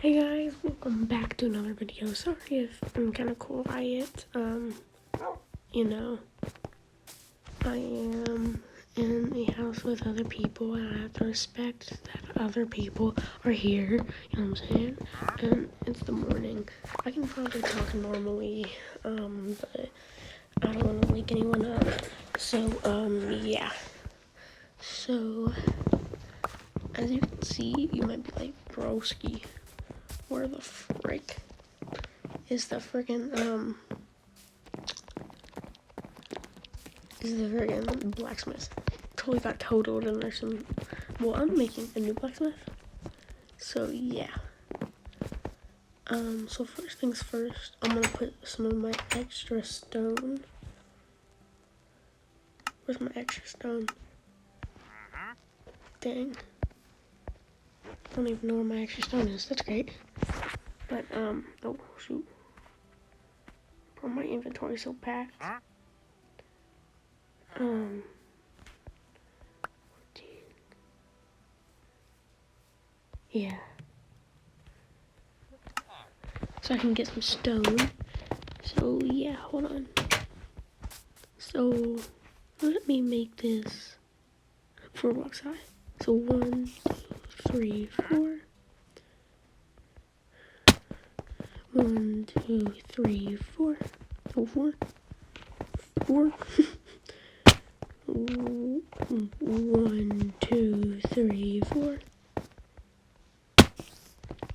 Hey guys, welcome back to another video. Sorry if I'm kind of quiet. You know, I am in the house with other people and I have to respect that other people are here, you know what I'm saying? And it's the morning. I can probably talk normally, but I don't want to wake anyone up. So, yeah. So, as you can see, you might be like, broski, where the frick is the friggin', blacksmith? Totally got totaled and there's some, well, I'm making a new blacksmith. So, yeah. So first things first, I'm gonna put some of my extra stone. Where's my extra stone? Dang. I don't even know where my extra stone is. That's great. But, oh, shoot. Bro, my inventory's so packed. Yeah. So I can get some stone. So, yeah, hold on. So, let me make this 4 blocks high. So, 1, 2, 3, 4. 1, 2, 3, 4. Oh, 4. 4. 1, 2, 3, 4.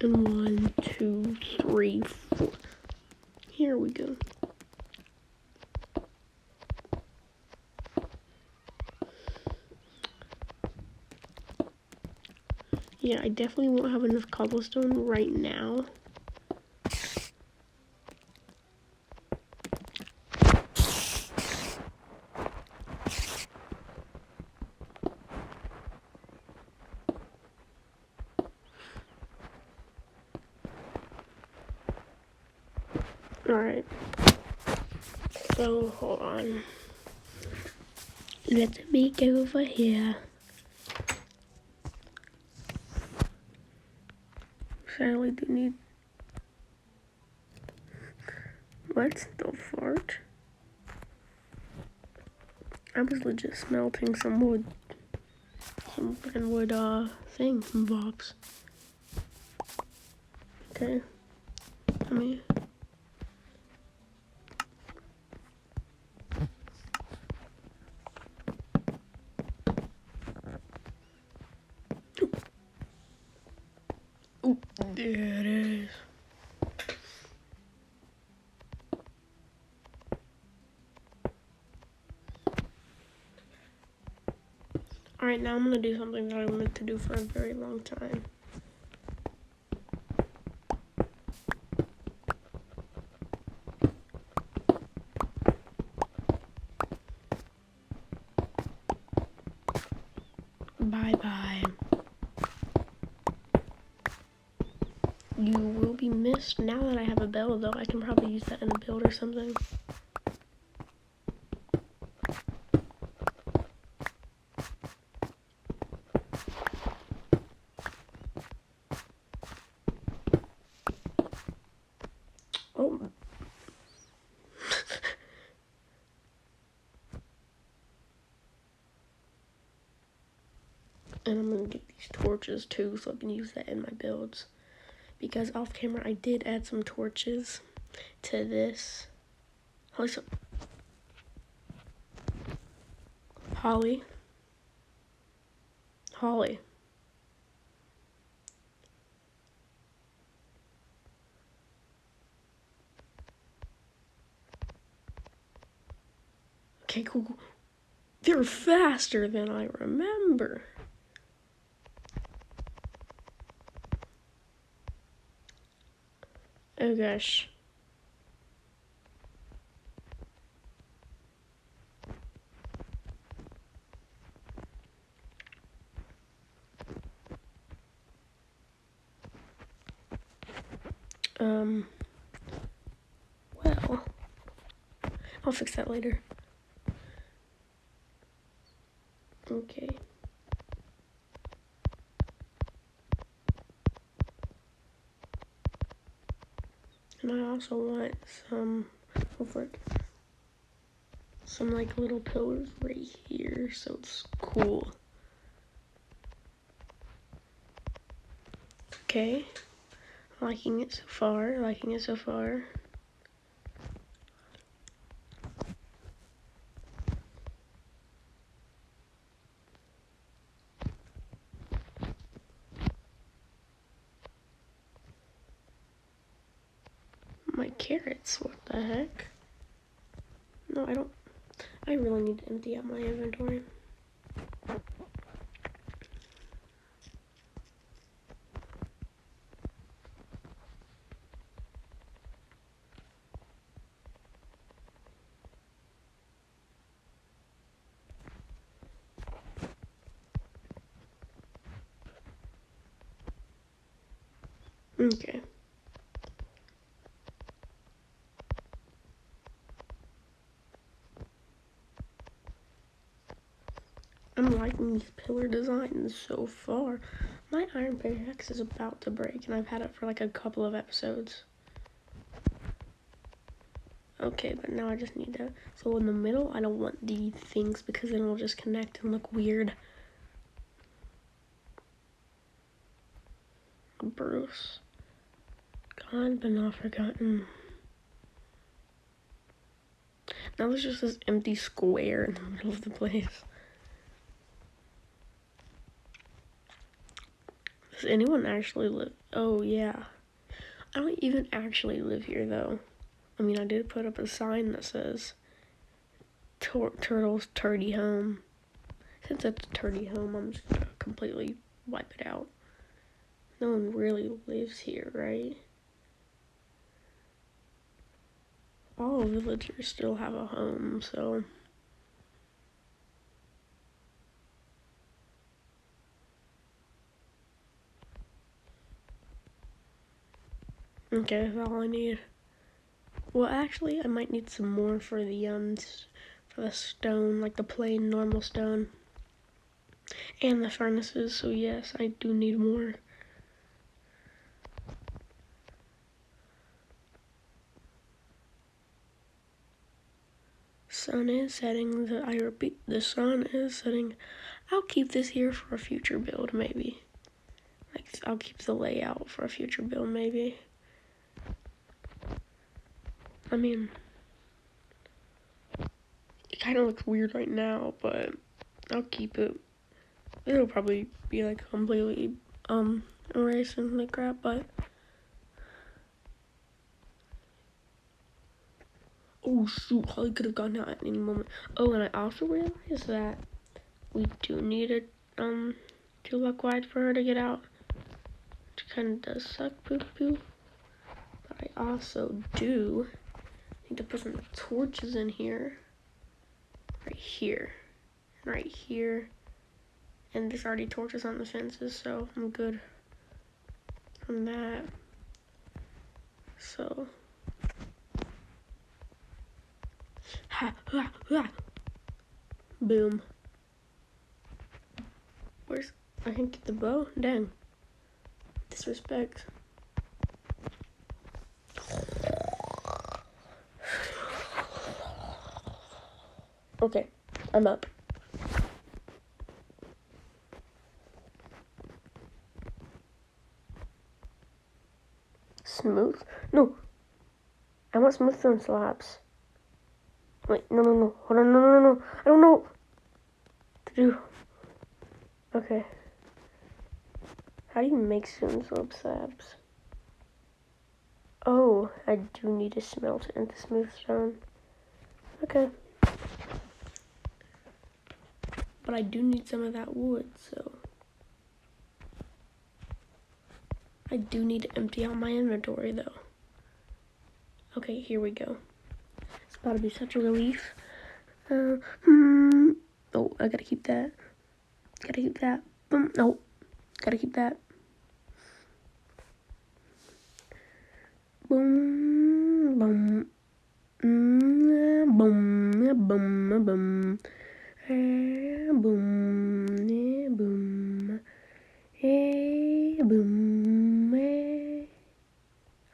And 1, 2, 3, 4. Here we go. Yeah, I definitely won't have enough cobblestone right now. Alright. So, hold on. Let me go over here. Sadly, do need. What the fart? I was legit smelting some wood. Some freaking wood, thing, some blocks. Okay. I mean. Ooh, there it is. Alright, now I'm gonna do something that I wanted to do for a very long time. Bye-bye. You will be missed. Now that I have a bell, though, I can probably use that in a build or something. Oh. And I'm gonna get these torches, too, so I can use that in my builds. Because off camera, I did add some torches to this. Holly. Okay, cool. They're faster than I remember. Oh gosh. Well, I'll fix that later. Okay. And I also want some, some like little pillars right here, so it's cool. Okay, liking it so far, My carrots, what the heck? No, I really need to empty out my inventory. Okay. I'm liking these pillar designs so far. My iron pickaxe is about to break, and I've had it for like a couple of episodes. Okay, but now I just need to... So in the middle, I don't want these things because then it'll just connect and look weird. Bruce. God, but not forgotten. Now there's just this empty square in the middle of the place. Does anyone actually live? Oh, yeah. I don't even actually live here, though. I mean, I did put up a sign that says Turtle's Turdy Home. Since it's a turdy home, I'm just gonna completely wipe it out. No one really lives here, right? All villagers still have a home, so... Okay, that's all I need. Well, actually, I might need some more for the stone, like the plain normal stone. And the furnaces, so yes, I do need more. Sun is setting, I repeat, the sun is setting. I'll keep this here for a future build, maybe. Like, I'll keep the layout for a future build, maybe. I mean, it kind of looks weird right now, but I'll keep it. It'll probably be like completely erased and like crap, but oh shoot, Holly could have gotten out at any moment. Oh, and I also realized that we do need a 2 luck wide for her to get out, which kind of does suck, poo poo. But I also do need to put some torches in here, right here, and right here. And there's already torches on the fences, so I'm good from that. So, ha, ha, ha. Boom. Where's, I can get the bow? Dang. Disrespect. Okay, I'm up. Smooth? No. I want smooth stone slabs. Wait, no. Hold on, no. I don't know what to do. Okay. How do you make stone slabs? Oh, I do need to smelt it into smooth stone. Okay. But I do need some of that wood, so... I do need to empty out my inventory, though. Okay, here we go. It's about to be such a relief. Oh, I gotta keep that. Boom. No, gotta keep that. Boom, boom. Boom, boom, boom. Boom, boom. Hey, boom, hey.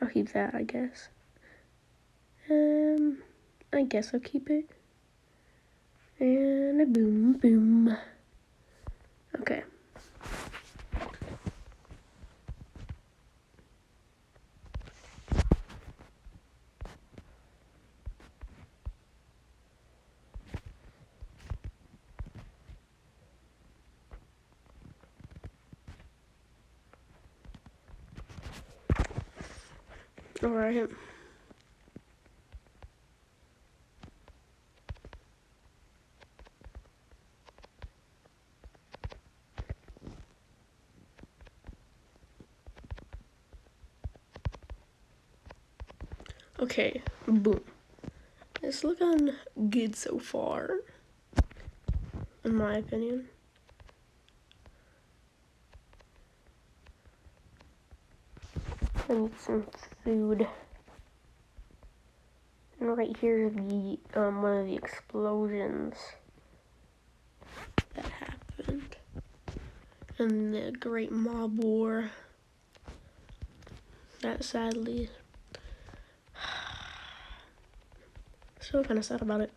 I'll keep that, I guess. I guess I'll keep it. And a boom, boom. Okay. Alright. Okay, boom. It's looking good so far, in my opinion. I need some food. And right here is the one of the explosions that happened in the Great Mob War. That sadly, still kind of sad about it.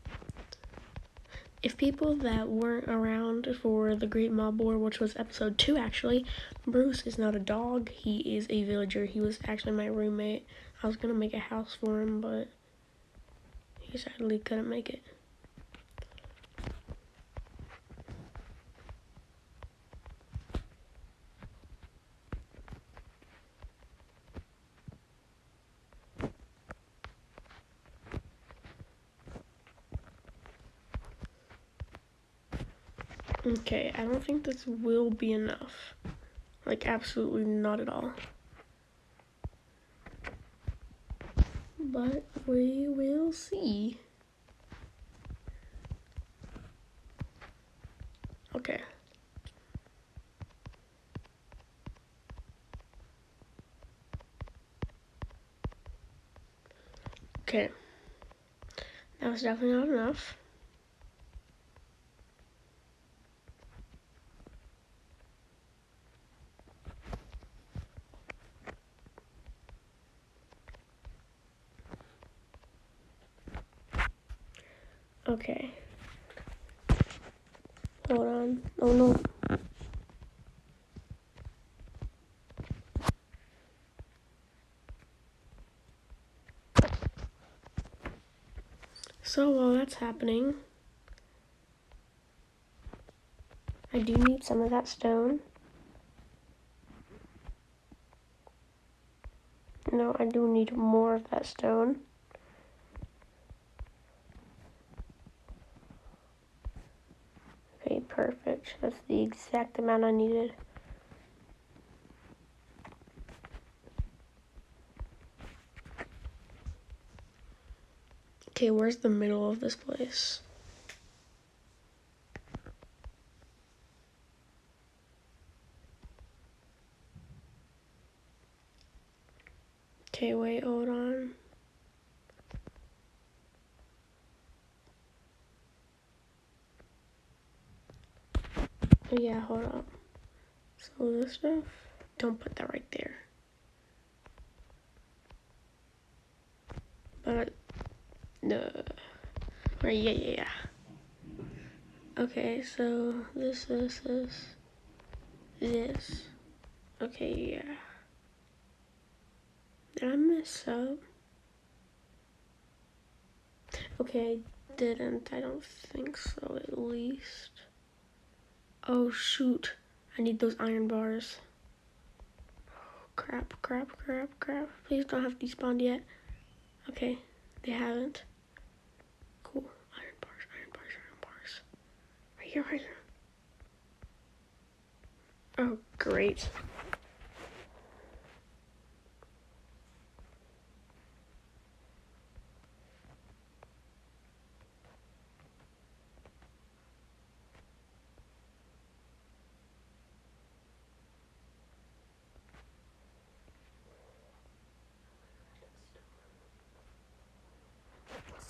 If people that weren't around for the Great Mob War, which was episode 2 actually, Bruce is not a dog, he is a villager. He was actually my roommate. I was gonna make a house for him, but he sadly couldn't make it. Okay, I don't think this will be enough. Like, absolutely not at all. But we will see. Okay. Okay. That was definitely not enough. Okay. Hold on. Oh no. So while that's happening, I do need some of that stone. No, I do need more of that stone. Okay, perfect. That's the exact amount I needed. Okay, where's the middle of this place? Okay, wait, hold on. Oh, yeah, hold up. So this stuff, don't put that right there. But, no. Right, yeah. Okay, so this. Okay, yeah. Did I mess up? Okay, I didn't. I don't think so, at least. Oh, shoot. I need those iron bars. Crap. Please don't have despawned yet. Okay, they haven't. Cool. Iron bars. Right here. Oh, great.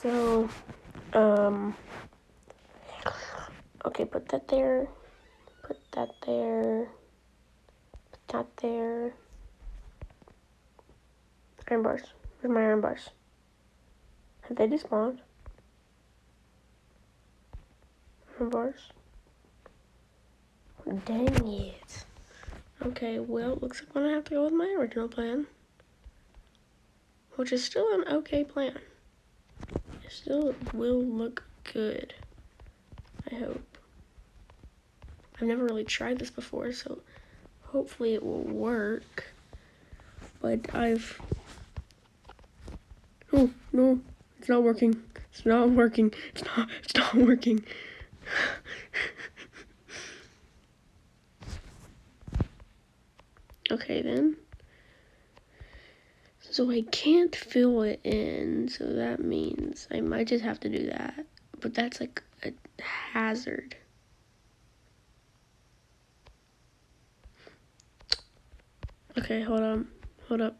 So, okay, put that there. Iron bars. Where's my iron bars? Have they despawned? Of ours? Dang it. Okay, well, looks like I'm gonna have to go with my original plan. Which is still an okay plan. It still will look good. I hope. I've never really tried this before, so hopefully it will work. But oh, no, it's not working. It's not working. It's not working. Okay, then. So I can't fill it in, so that means I might just have to do that. But that's like a hazard. Okay, hold up.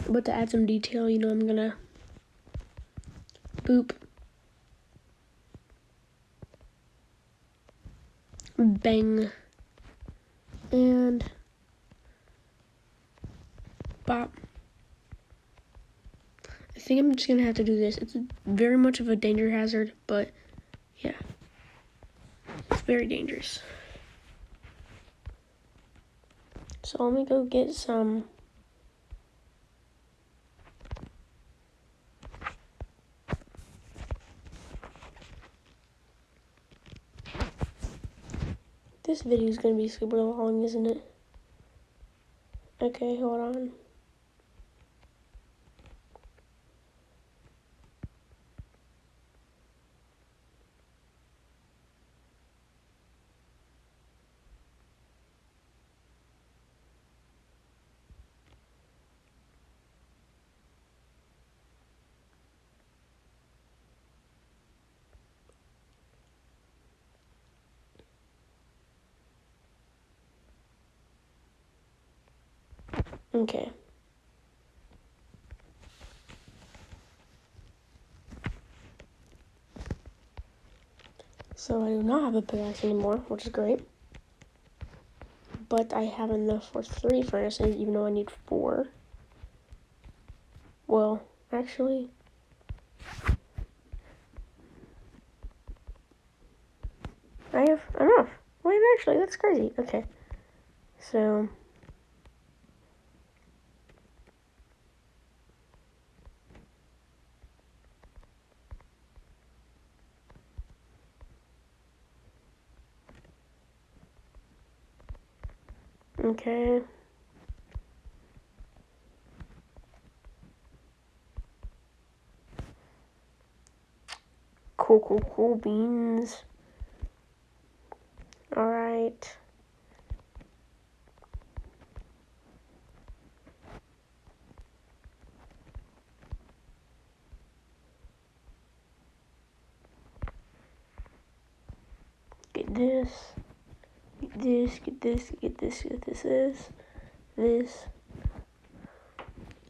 But to add some detail, you know, I'm gonna boop, bang, and bop. I think I'm just gonna have to do this. It's very much of a danger hazard, but yeah, it's very dangerous. So let me go get some. This video is gonna be super long, isn't it? Okay, hold on. Okay. So I do not have a pickaxe anymore, which is great. But I have enough for 3 furnaces, even though I need 4. Well, actually, I have enough. Wait, actually, that's crazy. Okay. So, okay. Cool beans. Alright. Get this. Get this, get this, get this, get this.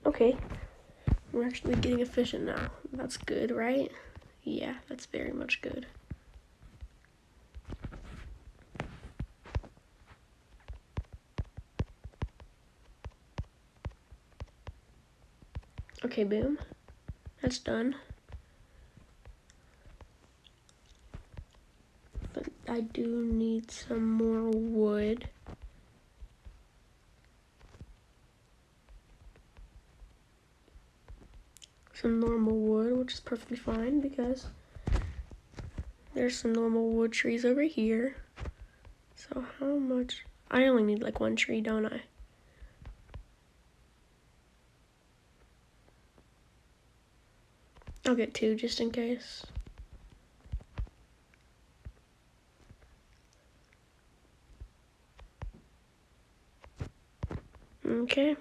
Okay. We're actually getting efficient now. That's good, right? Yeah, that's very much good. Okay, boom. That's done. But I do need some more wood. Some normal wood, which is perfectly fine because there's some normal wood trees over here. So how much? I only need like 1 tree, don't I? I'll get 2 just in case. Okay.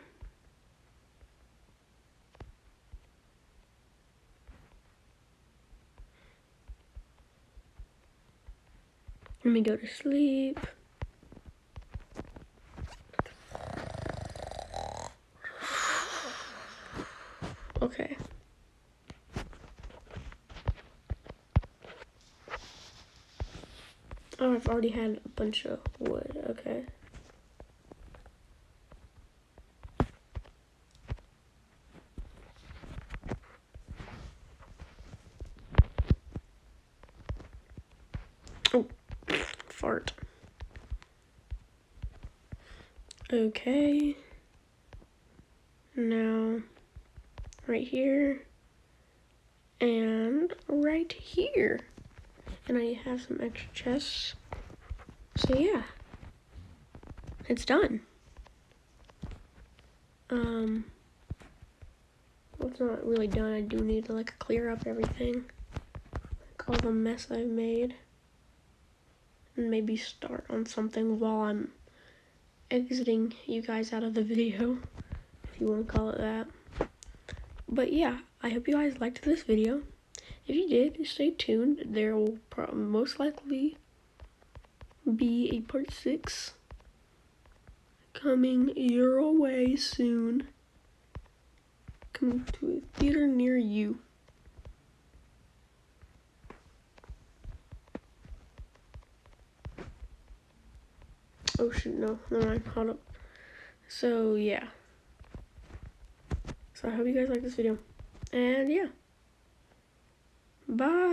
Let me go to sleep. Okay. Oh, I've already had a bunch of wood. Okay. Oh, fart. Okay. Now, right here. And right here. And I have some extra chests. So yeah. It's done. Well, it's not really done. I do need to like clear up everything. Like all the mess I've made. And maybe start on something while I'm exiting you guys out of the video, if you want to call it that. But yeah, I hope you guys liked this video. If you did, stay tuned. There will most likely be a part 6 coming your way soon. Coming to a theater near you. Oh shoot, no, never mind, hold up. So yeah. So I hope you guys like this video. And yeah. Bye.